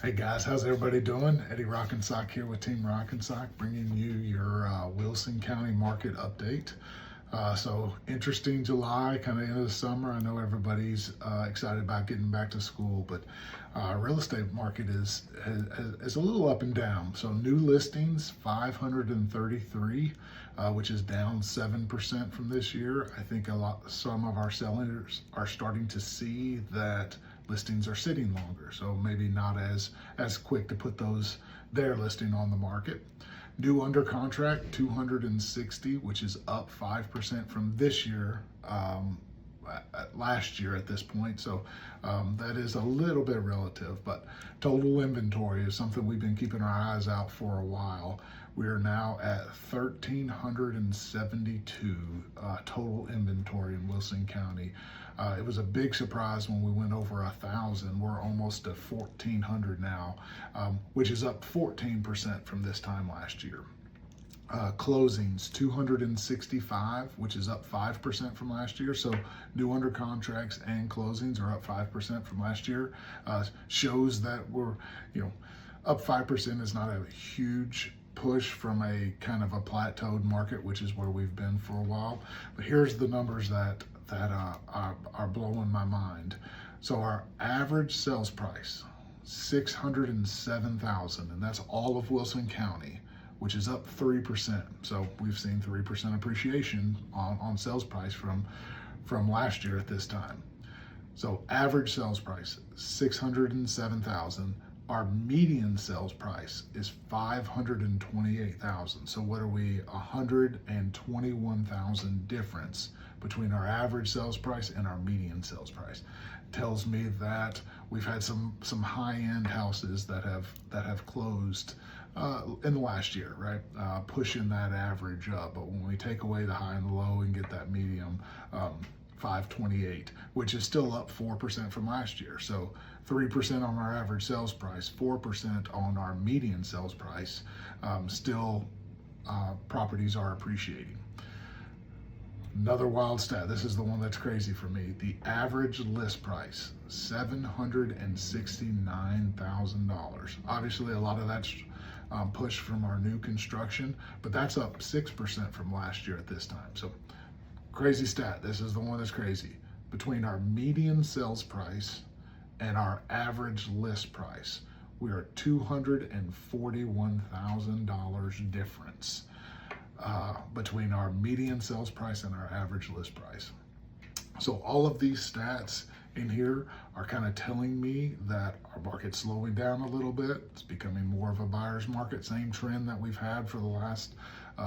Hey guys, how's everybody doing? Eddie Rockensock here with Team Rockensock, bringing you your Wilson County market update. So interesting July, kind of end of the summer. I know everybody's excited about getting back to school, but real estate market is a little up and down. So new listings 533, which is down 7% from this year. I think some of our sellers are starting to see that listings are sitting longer, so maybe not as quick to put their listing on the market. New under contract 260, which is up 5% from this year, last year at this point. So that is a little bit relative, but total inventory is something we've been keeping our eyes out for a while. We are now at 1,372 total inventory in Wilson County. It was a big surprise when we went over 1,000. We're almost at 1,400 now, which is up 14% from this time last year. Closings 265, which is up 5% from last year. So new under contracts and closings are up 5% from last year. Shows that we're, up 5% is not a huge push from a kind of a plateaued market, which is where we've been for a while. But here's the numbers that are blowing my mind. So our average sales price, $607,000, and that's all of Wilson County, which is up 3%. So we've seen 3% appreciation on sales price from last year at this time. So average sales price, $607,000. Our median sales price is $528,000. So what are we? $121,000 difference between our average sales price and our median sales price. Tells me that we've had some high-end houses that have closed in the last year, right? Pushing that average up. But when we take away the high and the low and get that medium, 528, which is still up 4% from last year. So 3% on our average sales price, 4% on our median sales price. Still, properties are appreciating. Another wild stat, this is the one that's crazy for me. The average list price, $769,000. Obviously, a lot of that's pushed from our new construction, but that's up 6% from last year at this time. So crazy stat, this is the one that's crazy. Between our median sales price and our average list price, we are $241,000 difference between our median sales price and our average list price. So all of these stats in here are kind of telling me that our market's slowing down a little bit. It's becoming more of a buyer's market, same trend that we've had for the last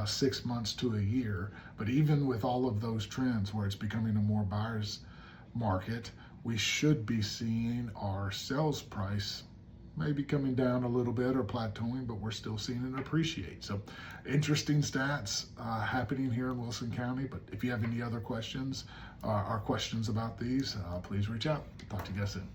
6 months to a year. But even with all of those trends where it's becoming a more buyer's market, we should be seeing our sales price maybe coming down a little bit or plateauing, but we're still seeing it appreciate. So interesting stats happening here in Wilson County. But if you have any other questions or questions about these, please reach out. Talk to you guys soon.